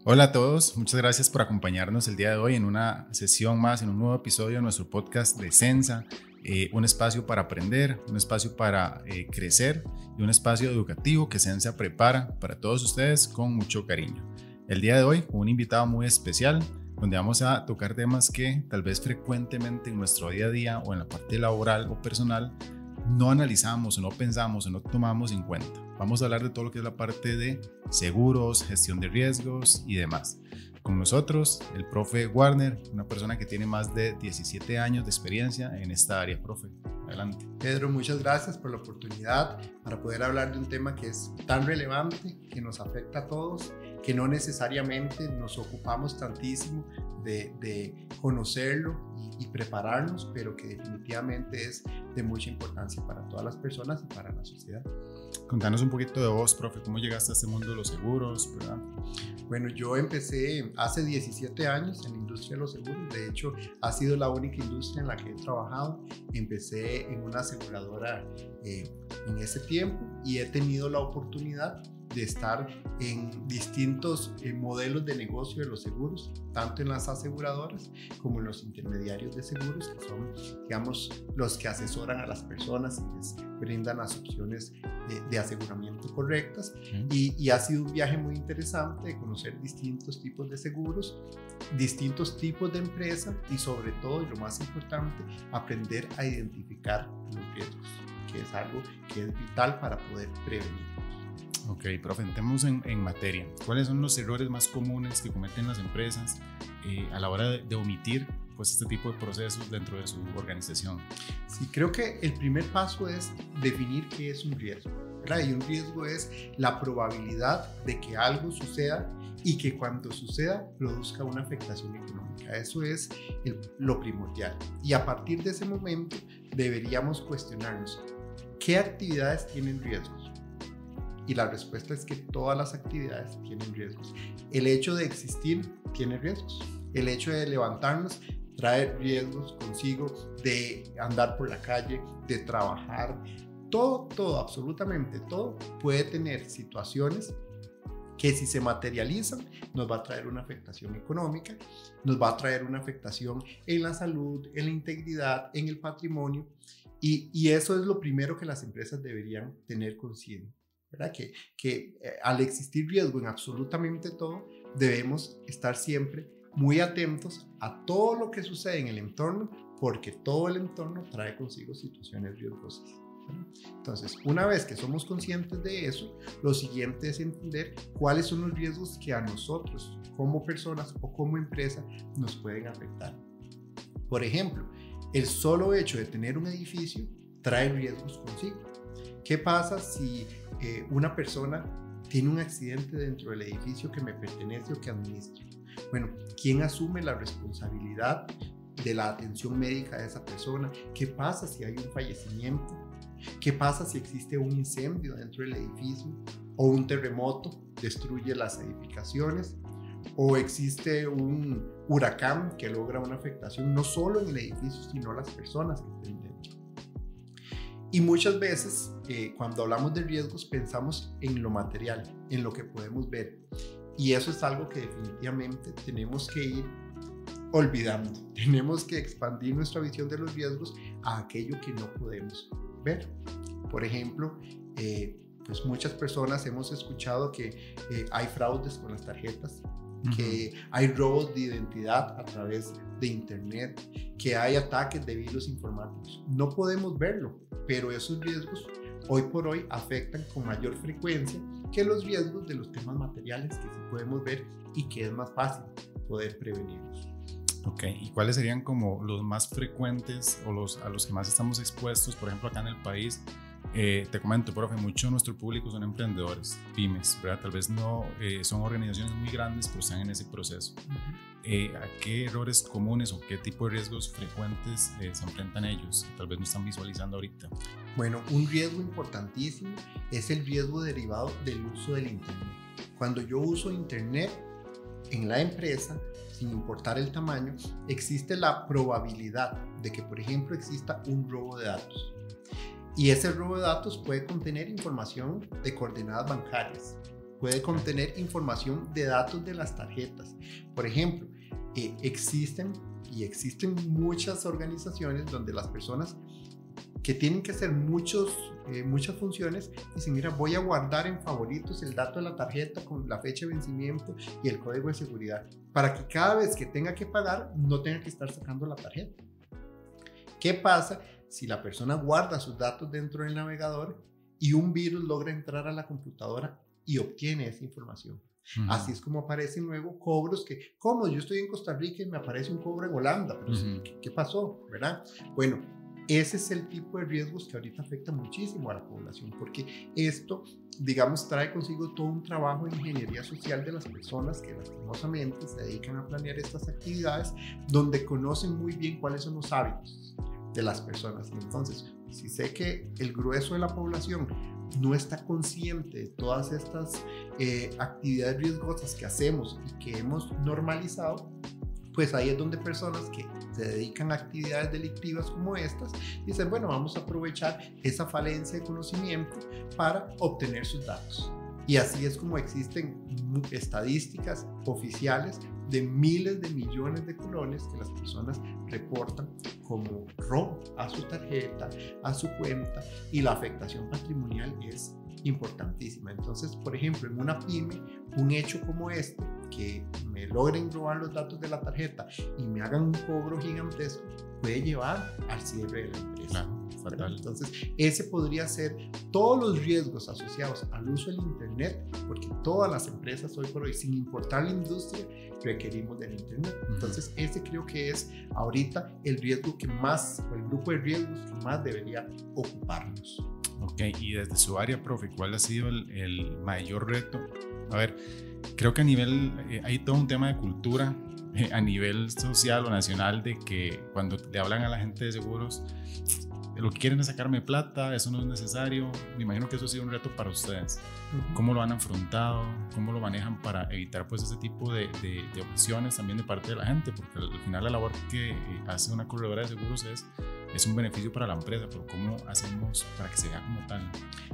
Hola a todos, muchas gracias por acompañarnos el día de hoy en una sesión más, en un nuevo episodio de nuestro podcast de Sensa, un espacio para aprender, un espacio para crecer y un espacio educativo que Sensa prepara para todos ustedes con mucho cariño. El día de hoy, un invitado muy especial, donde vamos a tocar temas que tal vez frecuentemente en nuestro día a día o en la parte laboral o personal no analizamos o no pensamos o no tomamos en cuenta. Vamos a hablar de todo lo que es la parte de seguros, gestión de riesgos y demás. Con nosotros, el profe Warner, una persona que tiene más de 17 años de experiencia en esta área. Profe, adelante. Pedro, muchas gracias por la oportunidad para poder hablar de un tema que es tan relevante, que nos afecta a todos, que no necesariamente nos ocupamos tantísimo de conocerlo y prepararnos, pero que definitivamente es de mucha importancia para todas las personas y para la sociedad. Contanos un poquito de vos, profe, ¿cómo llegaste a este mundo de los seguros, verdad? Bueno, yo empecé hace 17 años en la industria de los seguros. De hecho, ha sido la única industria en la que he trabajado. Empecé en una aseguradora en ese tiempo y he tenido la oportunidad de estar en distintos modelos de negocio de los seguros, tanto en las aseguradoras como en los intermediarios de seguros, que son, digamos, los que asesoran a las personas y les brindan las opciones de aseguramiento correctas. Y ha sido un viaje muy interesante de conocer distintos tipos de seguros, distintos tipos de empresas y sobre todo, y lo más importante, aprender a identificar los riesgos, que es algo que es vital para poder prevenir. Ok, profe, entremos en materia. ¿Cuáles son los errores más comunes que cometen las empresas a la hora de omitir pues, este tipo de procesos dentro de su organización? Sí, creo que el primer paso es definir qué es un riesgo, ¿verdad? Y un riesgo es la probabilidad de que algo suceda y que cuando suceda produzca una afectación económica. Eso es lo primordial. Y a partir de ese momento deberíamos cuestionarnos qué actividades tienen riesgos. Y la respuesta es que todas las actividades tienen riesgos. El hecho de existir tiene riesgos. El hecho de levantarnos trae riesgos consigo, de andar por la calle, de trabajar. Todo, absolutamente todo puede tener situaciones que si se materializan nos va a traer una afectación económica, nos va a traer una afectación en la salud, en la integridad, en el patrimonio. Y eso es lo primero que las empresas deberían tener consciente. ¿Verdad? Que al existir riesgo en absolutamente todo, debemos estar siempre muy atentos a todo lo que sucede en el entorno, porque todo el entorno trae consigo situaciones riesgosas. ¿Verdad? Entonces, una vez que somos conscientes de eso, lo siguiente es entender cuáles son los riesgos que a nosotros, como personas o como empresa, nos pueden afectar. Por ejemplo, el solo hecho de tener un edificio trae riesgos consigo. ¿Qué pasa si una persona tiene un accidente dentro del edificio que me pertenece o que administro? Bueno, ¿quién asume la responsabilidad de la atención médica de esa persona? ¿Qué pasa si hay un fallecimiento? ¿Qué pasa si existe un incendio dentro del edificio o un terremoto destruye las edificaciones? ¿O existe un huracán que logra una afectación no solo en el edificio, sino a las personas que estén dentro? Y muchas veces cuando hablamos de riesgos pensamos en lo material, en lo que podemos ver. Y eso es algo que definitivamente tenemos que ir olvidando. Tenemos que expandir nuestra visión de los riesgos a aquello que no podemos ver. Por ejemplo, pues muchas personas hemos escuchado que hay fraudes con las tarjetas, que hay robos de identidad a través de internet, que hay ataques de virus informáticos. No podemos verlo, pero esos riesgos hoy por hoy afectan con mayor frecuencia que los riesgos de los temas materiales que sí podemos ver y que es más fácil poder prevenirlos. Ok, ¿y cuáles serían como los más frecuentes o a los que más estamos expuestos, por ejemplo, acá en el país? Te comento, profe, mucho de nuestro público son emprendedores, pymes, ¿verdad? Tal vez no son organizaciones muy grandes, pero están en ese proceso. ¿A qué errores comunes o qué tipo de riesgos frecuentes se enfrentan ellos? Tal vez no están visualizando ahorita. Bueno, un riesgo importantísimo es el riesgo derivado del uso del Internet. Cuando yo uso Internet en la empresa, sin importar el tamaño, existe la probabilidad de que, por ejemplo, exista un robo de datos. Y ese robo de datos puede contener información de coordenadas bancarias, puede contener información de datos de las tarjetas. Por ejemplo, existen muchas organizaciones donde las personas que tienen que hacer muchas funciones dicen, mira, voy a guardar en favoritos el dato de la tarjeta con la fecha de vencimiento y el código de seguridad, para que cada vez que tenga que pagar no tenga que estar sacando la tarjeta. ¿Qué pasa si la persona guarda sus datos dentro del navegador y un virus logra entrar a la computadora y obtiene esa información? Así es como aparecen luego cobros que, como yo estoy en Costa Rica y me aparece un cobro en Holanda, pero ¿qué pasó? ¿Verdad? Bueno, ese es el tipo de riesgos que ahorita afecta muchísimo a la población, porque esto, digamos, trae consigo todo un trabajo de ingeniería social de las personas que lastimosamente se dedican a planear estas actividades, donde conocen muy bien cuáles son los hábitos de las personas. Y entonces, si sé que el grueso de la población no está consciente de todas estas actividades riesgosas que hacemos y que hemos normalizado, pues ahí es donde personas que se dedican a actividades delictivas como estas dicen, bueno, vamos a aprovechar esa falencia de conocimiento para obtener sus datos. Y así es como existen estadísticas oficiales de miles de millones de colones que las personas reportan como robo a su tarjeta, a su cuenta, y la afectación patrimonial es importantísima. Entonces, por ejemplo, en una pyme, un hecho como este, que me logren robar los datos de la tarjeta y me hagan un cobro gigantesco, puede llevar al cierre de la empresa. Claro, fatal. Entonces, ese podría ser todos los riesgos asociados al uso del Internet, porque todas las empresas hoy por hoy, sin importar la industria, requerimos del Internet. Entonces, ese creo que es ahorita el riesgo que más, o el grupo de riesgos que más debería ocuparnos. Ok, y desde su área, profe, ¿cuál ha sido el mayor reto? A ver, creo que a nivel, hay todo un tema de cultura a nivel social o nacional, de que cuando le hablan a la gente de seguros, lo que quieren es sacarme plata, eso no es necesario. Me imagino que eso ha sido un reto para ustedes. ¿Cómo lo han afrontado? ¿Cómo lo manejan para evitar pues ese tipo de objeciones también de parte de la gente? Porque al final la labor que hace una corredora de seguros es un beneficio para la empresa, pero ¿cómo hacemos para que se vea como tal?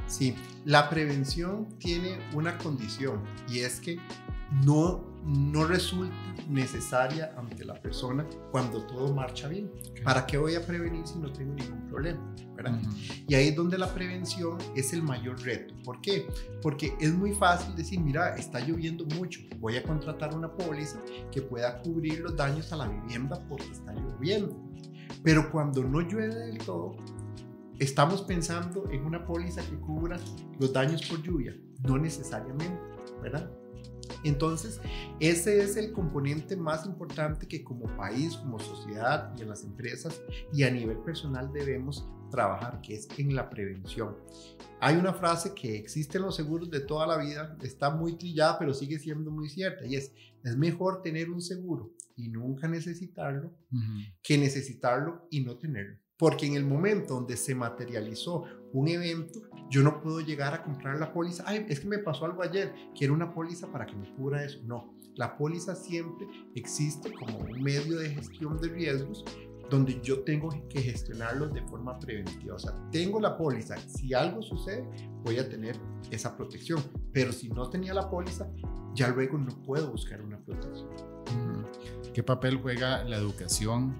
Sí, la prevención tiene una condición, y es que no resulta necesaria ante la persona cuando todo marcha bien. Okay. ¿Para qué voy a prevenir si no tengo ningún problema? ¿Verdad? Y ahí es donde la prevención es el mayor reto. ¿Por qué? Porque es muy fácil decir, mira, está lloviendo mucho, voy a contratar una póliza que pueda cubrir los daños a la vivienda porque está lloviendo. Pero cuando no llueve del todo, estamos pensando en una póliza que cubra los daños por lluvia. No necesariamente, ¿verdad? Entonces, ese es el componente más importante que como país, como sociedad y en las empresas y a nivel personal debemos trabajar, que es en la prevención. Hay una frase que existe en los seguros de toda la vida, está muy trillada, pero sigue siendo muy cierta, y es mejor tener un seguro y nunca necesitarlo que necesitarlo y no tenerlo. Porque en el momento donde se materializó un evento, yo no puedo llegar a comprar la póliza. Ay, es que me pasó algo ayer, quiero una póliza para que me cubra eso. No, la póliza siempre existe como un medio de gestión de riesgos donde yo tengo que gestionarlos de forma preventiva. O sea, tengo la póliza, si algo sucede, voy a tener esa protección. Pero si no tenía la póliza, ya luego no puedo buscar una protección. ¿Qué papel juega la educación,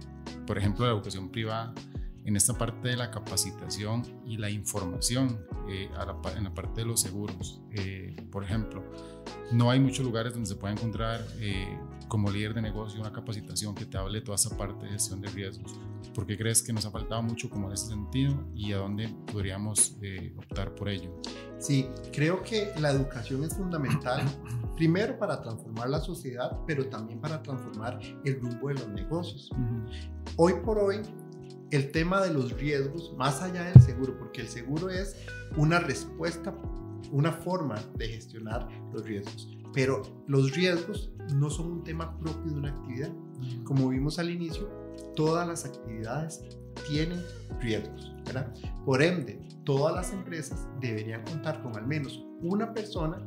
por ejemplo, la educación privada, en esta parte de la capacitación y la información en la parte de los seguros? Por ejemplo, no hay muchos lugares donde se pueda encontrar como líder de negocio una capacitación que te hable de toda esa parte de gestión de riesgos. ¿Por qué crees que nos ha faltado mucho como en ese sentido y a dónde podríamos optar por ello? Sí, creo que la educación es fundamental, primero para transformar la sociedad, pero también para transformar el rumbo de los negocios. Hoy por hoy, el tema de los riesgos, más allá del seguro, porque el seguro es una respuesta, una forma de gestionar los riesgos, pero los riesgos no son un tema propio de una actividad. Como vimos al inicio, todas las actividades tienen riesgos, ¿verdad? Por ende, todas las empresas deberían contar con al menos una persona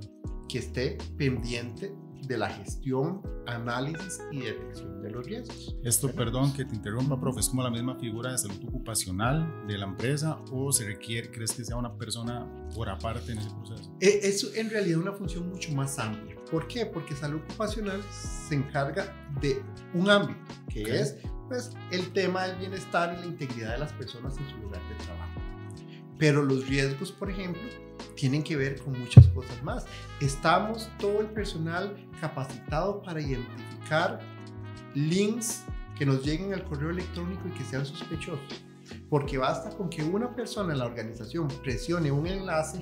que esté pendiente de la gestión, análisis y detección de los riesgos. Esto, perdón que te interrumpa, profe, ¿es como la misma figura de salud ocupacional de la empresa o se requiere, crees que sea una persona por aparte en ese proceso? Es en realidad una función mucho más amplia. ¿Por qué? Porque salud ocupacional se encarga de un ámbito, que es pues, el tema del bienestar y la integridad de las personas en su lugar de trabajo. Pero los riesgos, por ejemplo, tienen que ver con muchas cosas más. Estamos todo el personal capacitado para identificar links que nos lleguen al correo electrónico y que sean sospechosos. Porque basta con que una persona en la organización presione un enlace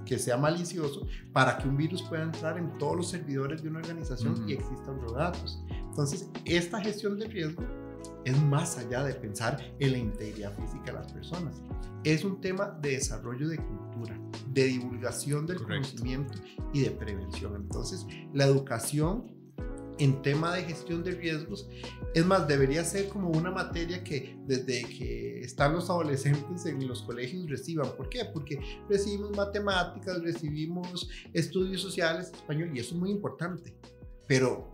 que sea malicioso para que un virus pueda entrar en todos los servidores de una organización y existan robodatos. Entonces, esta gestión de riesgo es más allá de pensar en la integridad física de las personas. Es un tema de desarrollo de cultura, de divulgación del conocimiento y de prevención. Entonces, la educación en tema de gestión de riesgos, es más, debería ser como una materia que desde que están los adolescentes en los colegios reciban. ¿Por qué? Porque recibimos matemáticas, recibimos estudios sociales, español, y eso es muy importante. Pero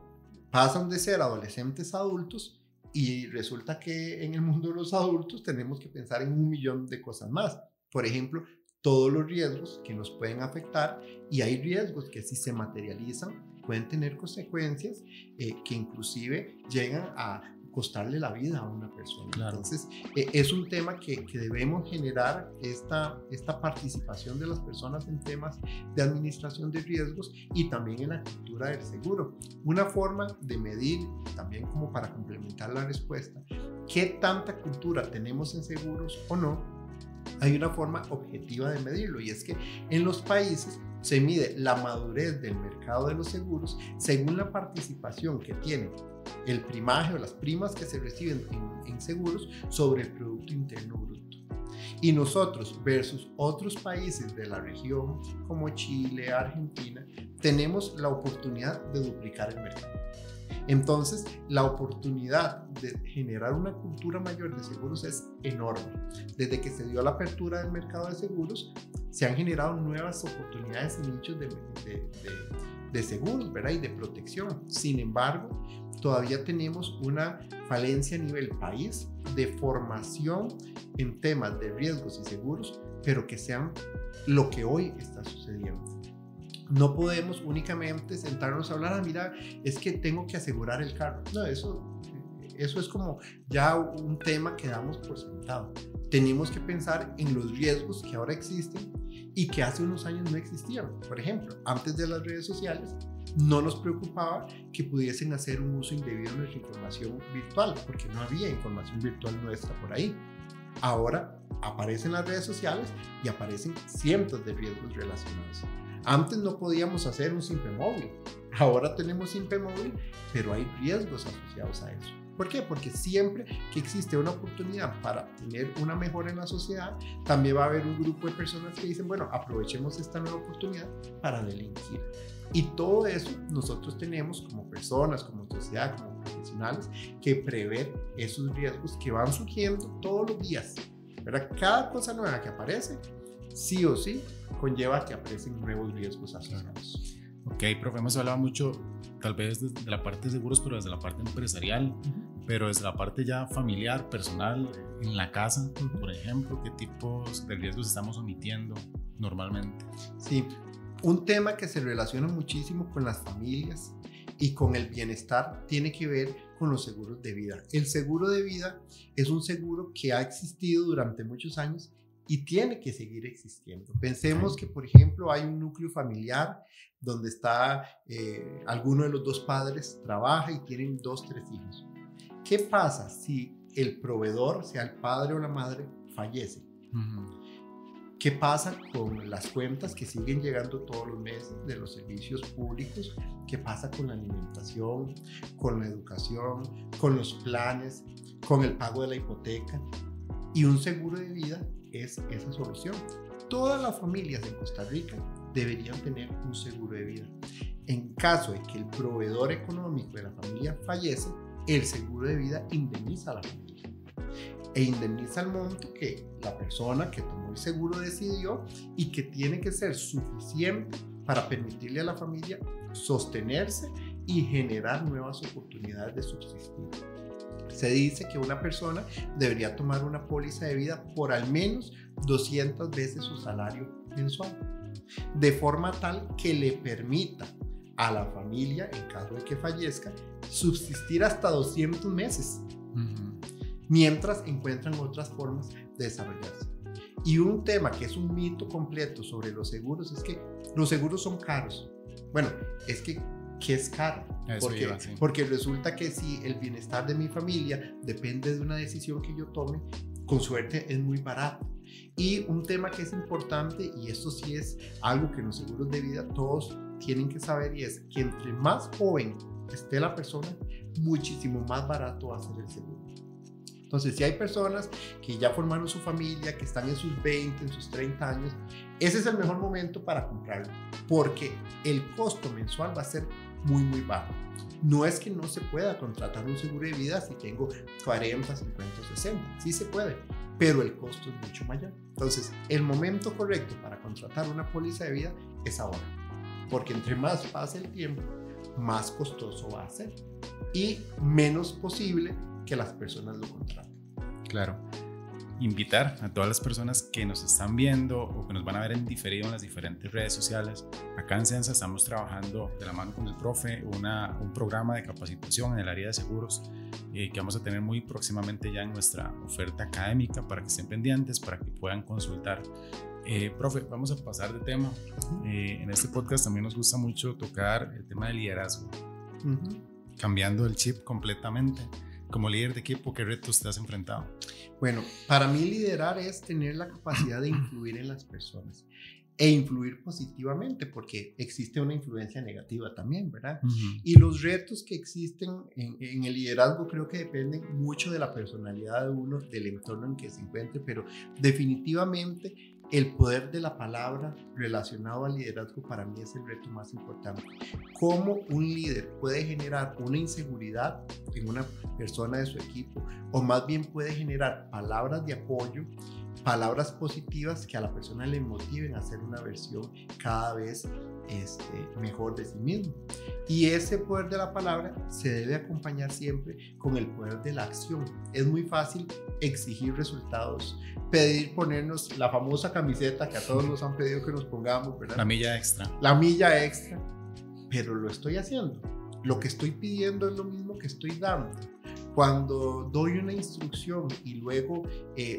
pasan de ser adolescentes a adultos y resulta que en el mundo de los adultos tenemos que pensar en 1.000.000 de cosas más. Por ejemplo, todos los riesgos que nos pueden afectar, y hay riesgos que si se materializan pueden tener consecuencias que inclusive llegan a costarle la vida a una persona. Claro. Entonces, es un tema que debemos generar esta participación de las personas en temas de administración de riesgos y también en la cultura del seguro. Una forma de medir, también como para complementar la respuesta, qué tanta cultura tenemos en seguros o no, hay una forma objetiva de medirlo, y es que en los países se mide la madurez del mercado de los seguros según la participación que tiene el primaje o las primas que se reciben en seguros sobre el Producto Interno Bruto. Y nosotros versus otros países de la región como Chile, Argentina, tenemos la oportunidad de duplicar el mercado. Entonces, la oportunidad de generar una cultura mayor de seguros es enorme. Desde que se dio la apertura del mercado de seguros, se han generado nuevas oportunidades y nichos de seguros, ¿verdad? Y de protección. Sin embargo, todavía tenemos una falencia a nivel país de formación en temas de riesgos y seguros, pero que sean lo que hoy está sucediendo. No podemos únicamente sentarnos a hablar, mira, es que tengo que asegurar el carro. No, eso es como ya un tema que damos por sentado. Tenemos que pensar en los riesgos que ahora existen y que hace unos años no existían. Por ejemplo, antes de las redes sociales, no nos preocupaba que pudiesen hacer un uso indebido de nuestra información virtual, porque no había información virtual nuestra por ahí. Ahora aparecen las redes sociales y aparecen cientos de riesgos relacionados. Antes no podíamos hacer un simple móvil, ahora tenemos simple móvil, pero hay riesgos asociados a eso. ¿Por qué? Porque siempre que existe una oportunidad para tener una mejora en la sociedad, también va a haber un grupo de personas que dicen, bueno, aprovechemos esta nueva oportunidad para delinquir. Y todo eso nosotros tenemos como personas, como sociedad, como profesionales, que prever esos riesgos que van surgiendo todos los días, ¿verdad? Cada cosa nueva que aparece, sí o sí, conlleva que aparecen nuevos riesgos asociados. Ok, profe, hemos hablado mucho, tal vez desde la parte de seguros, pero desde la parte empresarial, pero desde la parte ya familiar, personal, en la casa, por ejemplo, ¿qué tipos de riesgos estamos omitiendo normalmente? Sí, un tema que se relaciona muchísimo con las familias y con el bienestar tiene que ver con los seguros de vida. El seguro de vida es un seguro que ha existido durante muchos años y tiene que seguir existiendo. Pensemos que, por ejemplo, hay un núcleo familiar donde está alguno de los dos padres trabaja y tienen 2, 3 hijos. ¿Qué pasa si el proveedor, sea el padre o la madre, fallece? ¿Qué pasa con las cuentas que siguen llegando todos los meses de los servicios públicos? ¿Qué pasa con la alimentación, con la educación, con los planes, con el pago de la hipoteca? Y un seguro de vida es esa solución. Todas las familias en Costa Rica deberían tener un seguro de vida. En caso de que el proveedor económico de la familia fallece, el seguro de vida indemniza a la familia e indemniza el monto que la persona que tomó el seguro decidió y que tiene que ser suficiente para permitirle a la familia sostenerse y generar nuevas oportunidades de subsistir. Se dice que una persona debería tomar una póliza de vida por al menos 200 veces su salario mensual, de forma tal que le permita a la familia, en caso de que fallezca, subsistir hasta 200 meses, mientras encuentran otras formas de desarrollarse. Y un tema que es un mito completo sobre los seguros es que los seguros son caros. Bueno, es que ¿qué es caro? Porque resulta que si el bienestar de mi familia depende de una decisión que yo tome, con suerte es muy barato. Y un tema que es importante, y esto sí es algo que en los seguros de vida todos tienen que saber, y es que entre más joven esté la persona, muchísimo más barato va a ser el seguro. Entonces, si hay personas que ya formaron su familia, que están en sus 20, en sus 30 años, ese es el mejor momento para comprarlo, porque el costo mensual va a ser muy, muy bajo. No es que no se pueda contratar un seguro de vida si tengo 40, 50, 60. Sí se puede, pero el costo es mucho mayor. Entonces, el momento correcto para contratar una póliza de vida es ahora, porque entre más pase el tiempo, más costoso va a ser y menos posible que las personas lo contraten. Claro. Invitar a todas las personas que nos están viendo o que nos van a ver en diferido en las diferentes redes sociales. Acá en Censa estamos trabajando de la mano con el profe un programa de capacitación en el área de seguros que vamos a tener muy próximamente ya en nuestra oferta académica para que estén pendientes, para que puedan consultar. Profe, vamos a pasar de tema. En este podcast también nos gusta mucho tocar el tema del liderazgo, cambiando el chip completamente. Como líder de equipo, ¿qué retos te has enfrentado? Bueno, para mí liderar es tener la capacidad de influir en las personas e influir positivamente, porque existe una influencia negativa también, ¿verdad? Y los retos que existen en el liderazgo creo que dependen mucho de la personalidad de uno, del entorno en que se encuentre, pero definitivamente el poder de la palabra relacionado al liderazgo para mí es el reto más importante. ¿Cómo un líder puede generar una inseguridad en una persona de su equipo? O más bien puede generar palabras de apoyo, palabras positivas que a la persona le motiven a hacer una versión cada vez mejor de sí mismo. Y ese poder de la palabra se debe acompañar siempre con el poder de la acción. Es muy fácil exigir resultados, ponernos la famosa camiseta que a todos nos han pedido que nos pongamos, ¿verdad? La milla extra. La milla extra, pero lo estoy haciendo. Lo que estoy pidiendo es lo mismo que estoy dando. Cuando doy una instrucción y luego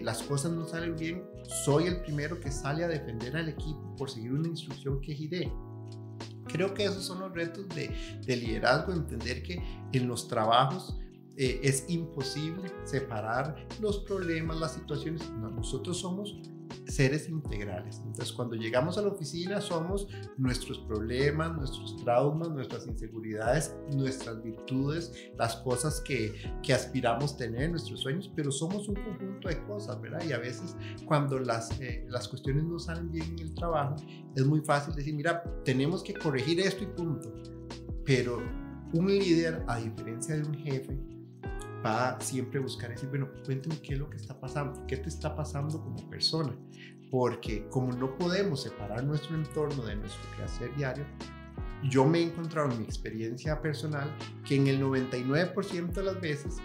las cosas no salen bien, soy el primero que sale a defender al equipo por seguir una instrucción que giré. Creo que esos son los retos de liderazgo, entender que en los trabajos es imposible separar los problemas, las situaciones. No, nosotros somos seres integrales. Entonces, cuando llegamos a la oficina somos nuestros problemas, nuestros traumas, nuestras inseguridades, nuestras virtudes, las cosas que aspiramos tener, nuestros sueños, pero somos un conjunto de cosas, ¿verdad? Y a veces cuando las cuestiones no salen bien en el trabajo, es muy fácil decir, mira, tenemos que corregir esto y punto. Pero un líder, a diferencia de un jefe, va a siempre buscar decir, bueno, cuéntame qué es lo que está pasando, qué te está pasando como persona, porque como no podemos separar nuestro entorno de nuestro quehacer diario, yo me he encontrado en mi experiencia personal que en el 99% de las veces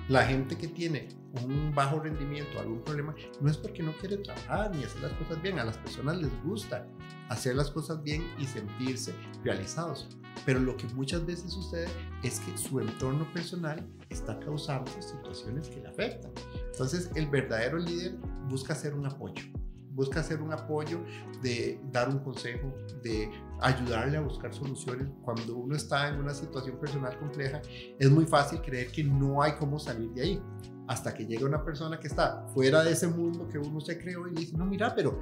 la gente que tiene un bajo rendimiento, algún problema, no es porque no quiere trabajar ni hacer las cosas bien. A las personas les gusta hacer las cosas bien y sentirse realizados. Pero lo que muchas veces sucede es que su entorno personal está causando situaciones que le afectan. Entonces, el verdadero líder busca ser un apoyo. Busca hacer un apoyo, de dar un consejo, de ayudarle a buscar soluciones. Cuando uno está en una situación personal compleja, es muy fácil creer que no hay cómo salir de ahí. Hasta que llega una persona que está fuera de ese mundo que uno se creó y le dice, no, mira, pero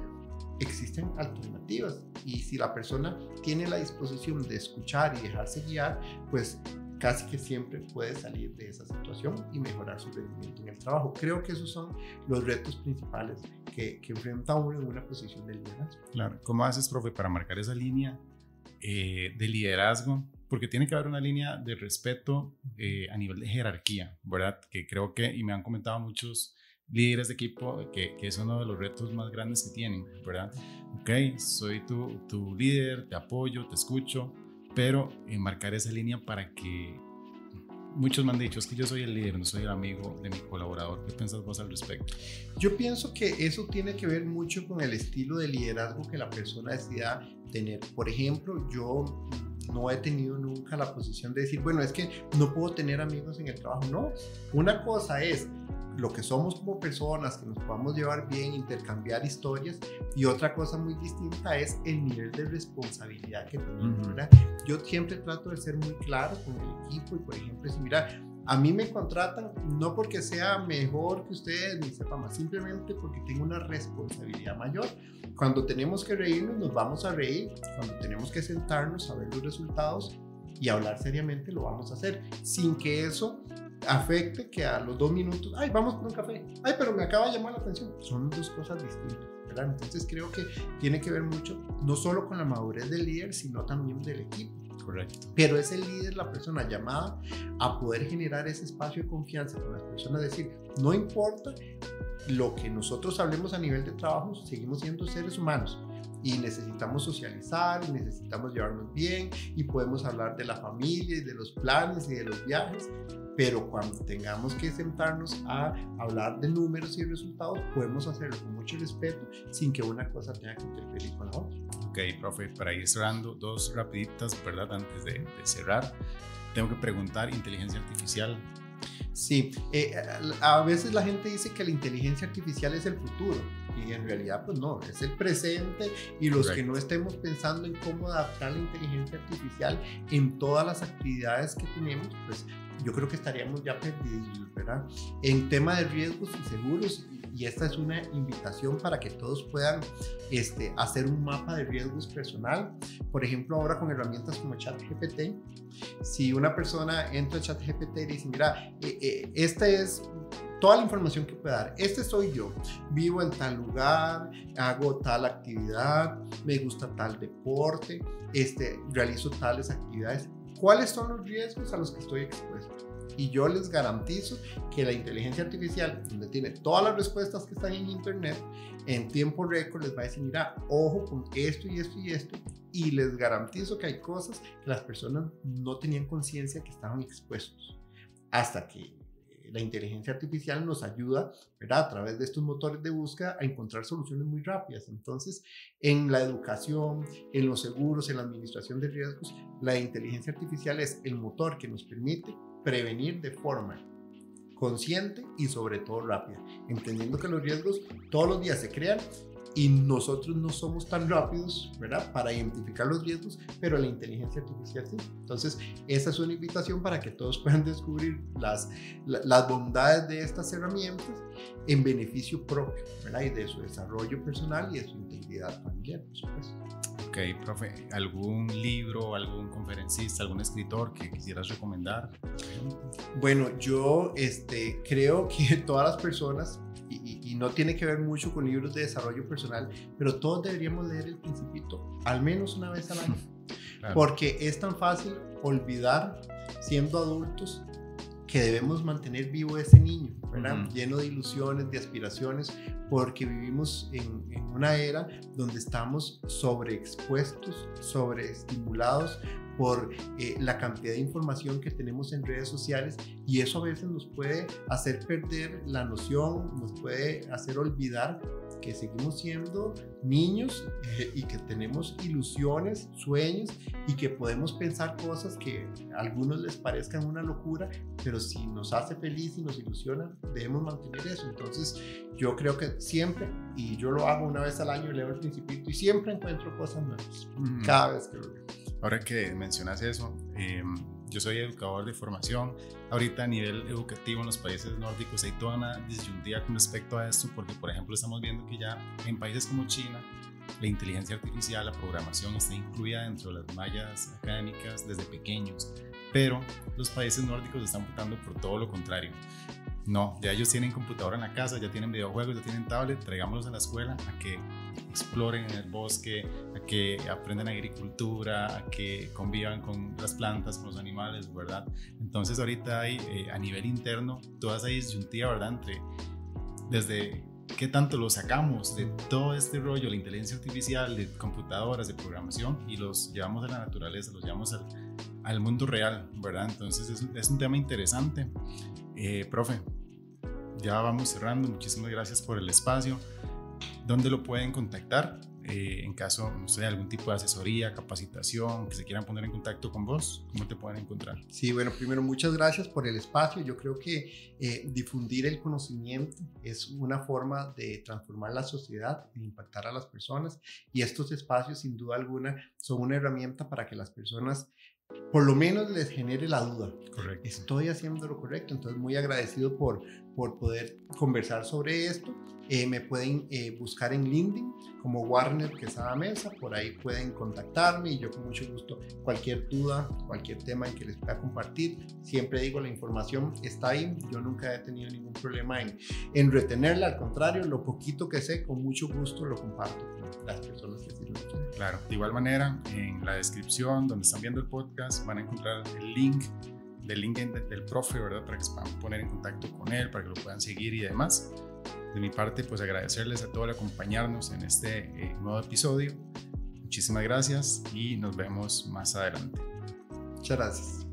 existen alternativas. Y si la persona tiene la disposición de escuchar y dejarse guiar, pues casi que siempre puede salir de esa situación y mejorar su rendimiento en el trabajo. Creo que esos son los retos principales que enfrenta uno en una posición de liderazgo. Claro. ¿Cómo haces, profe, para marcar esa línea de liderazgo? Porque tiene que haber una línea de respeto a nivel de jerarquía, ¿verdad? Que creo que, y me han comentado muchos líderes de equipo, que es uno de los retos más grandes que tienen, ¿verdad? Ok, soy tu líder, te apoyo, te escucho, pero marcar esa línea para que muchos me han dicho, es que yo soy el líder, no soy el amigo de mi colaborador. ¿Qué piensas vos al respecto? Yo pienso que eso tiene que ver mucho con el estilo de liderazgo que la persona decida tener. Por ejemplo, yo no he tenido nunca la posición de decir, bueno, es que no puedo tener amigos en el trabajo. No, una cosa es lo que somos como personas, que nos podamos llevar bien, intercambiar historias, y otra cosa muy distinta es el nivel de responsabilidad que tenemos, ¿verdad? Yo siempre trato de ser muy claro con el equipo y, por ejemplo, decir, mira, a mí me contratan no porque sea mejor que ustedes ni sepa más, simplemente porque tengo una responsabilidad mayor. Cuando tenemos que reírnos, nos vamos a reír. Cuando tenemos que sentarnos a ver los resultados y hablar seriamente, lo vamos a hacer, sin que eso afecte que a los 2 minutos, ay, vamos por un café, ay, pero me acaba de llamar la atención. Son dos cosas distintas, ¿verdad? Entonces creo que tiene que ver mucho, no solo con la madurez del líder, sino también del equipo. Correcto. Pero es el líder, la persona llamada a poder generar ese espacio de confianza con las personas, decir, no importa lo que nosotros hablemos a nivel de trabajo, seguimos siendo seres humanos y necesitamos socializar, y necesitamos llevarnos bien, y podemos hablar de la familia y de los planes y de los viajes, pero cuando tengamos que sentarnos a hablar de números y resultados, podemos hacerlo con mucho respeto sin que una cosa tenga que interferir con la otra. Ok, profe, para ir cerrando, 2 rapiditas, ¿verdad? Antes de cerrar, tengo que preguntar, inteligencia artificial. Sí, a veces la gente dice que la inteligencia artificial es el futuro, y en realidad pues no, es el presente, y los Correcto. Que no estemos pensando en cómo adaptar la inteligencia artificial en todas las actividades que tenemos, pues yo creo que estaríamos ya perdidos, ¿verdad? En tema de riesgos y seguros, y esta es una invitación para que todos puedan hacer un mapa de riesgos personal. Por ejemplo, ahora con herramientas como ChatGPT, si una persona entra a ChatGPT y dice, mira, esta es toda la información que pueda dar, este soy yo, vivo en tal lugar, hago tal actividad, me gusta tal deporte, realizo tales actividades, ¿cuáles son los riesgos a los que estoy expuesto? Y yo les garantizo que la inteligencia artificial, donde tiene todas las respuestas que están en internet, en tiempo récord les va a decir, mira, ojo con esto y esto y esto, y les garantizo que hay cosas que las personas no tenían conciencia que estaban expuestos, hasta que la inteligencia artificial nos ayuda, ¿verdad?, a través de estos motores de búsqueda a encontrar soluciones muy rápidas. Entonces, en la educación, en los seguros, en la administración de riesgos, la inteligencia artificial es el motor que nos permite prevenir de forma consciente y sobre todo rápida, entendiendo que los riesgos todos los días se crean y nosotros no somos tan rápidos, ¿verdad?, para identificar los riesgos, pero la inteligencia artificial sí. Entonces, esa es una invitación para que todos puedan descubrir las bondades de estas herramientas en beneficio propio, ¿verdad?, y de su desarrollo personal y de su integridad familiar, por supuesto. Ok, profe, ¿algún libro, algún conferencista, algún escritor que quisieras recomendar? Bueno, yo creo que todas las personas, y no tiene que ver mucho con libros de desarrollo personal, pero todos deberíamos leer El Principito al menos una vez al año. Claro. Porque es tan fácil olvidar, siendo adultos, que debemos mantener vivo ese niño, ¿verdad? Lleno de ilusiones, de aspiraciones, porque vivimos en una era donde estamos sobreexpuestos, sobreestimulados por la cantidad de información que tenemos en redes sociales, y eso a veces nos puede hacer perder la noción, nos puede hacer olvidar que seguimos siendo niños y que tenemos ilusiones, sueños, y que podemos pensar cosas que a algunos les parezcan una locura, pero si nos hace feliz y nos ilusiona, debemos mantener eso. Entonces yo creo que siempre, y yo lo hago una vez al año, leo El Principito y siempre encuentro cosas nuevas, cada vez que lo leo. Ahora que mencionas eso, yo soy educador de formación. Ahorita a nivel educativo en los países nórdicos hay toda una disyuntiva con respecto a esto, porque por ejemplo estamos viendo que ya en países como China la inteligencia artificial, la programación está incluida dentro de las mallas académicas desde pequeños, pero los países nórdicos están optando por todo lo contrario. No, ya ellos tienen computadora en la casa, ya tienen videojuegos, ya tienen tablet, traigámoslos a la escuela a que exploren en el bosque, a que aprendan agricultura, a que convivan con las plantas, con los animales, ¿verdad? Entonces ahorita hay a nivel interno toda esa disyuntiva, ¿verdad?, entre desde qué tanto lo sacamos de todo este rollo, la inteligencia artificial, de computadoras, de programación, y los llevamos a la naturaleza, los llevamos al mundo real, ¿verdad? Entonces es un tema interesante. Profe, ya vamos cerrando. Muchísimas gracias por el espacio. ¿Dónde lo pueden contactar? En caso, no sé, algún tipo de asesoría, capacitación, que se quieran poner en contacto con vos, ¿cómo te pueden encontrar? Sí, bueno, primero muchas gracias por el espacio. Yo creo que difundir el conocimiento es una forma de transformar la sociedad, de impactar a las personas, y estos espacios sin duda alguna son una herramienta para que las personas por lo menos les genere la duda. Correcto. Estoy haciendo lo correcto. Entonces muy agradecido por poder conversar sobre esto. Me pueden buscar en LinkedIn como Warner Quesada Mesa. Por ahí pueden contactarme y yo con mucho gusto cualquier duda, cualquier tema en que les pueda compartir. Siempre digo, la información está ahí. Yo nunca he tenido ningún problema en retenerla. Al contrario, lo poquito que sé, con mucho gusto lo comparto con las personas que sirven. Claro, de igual manera, en la descripción donde están viendo el podcast van a encontrar el link del LinkedIn del profe, ¿verdad? Para que se puedan poner en contacto con él, para que lo puedan seguir y demás. De mi parte, pues agradecerles a todos por acompañarnos en este nuevo episodio. Muchísimas gracias y nos vemos más adelante. Muchas gracias.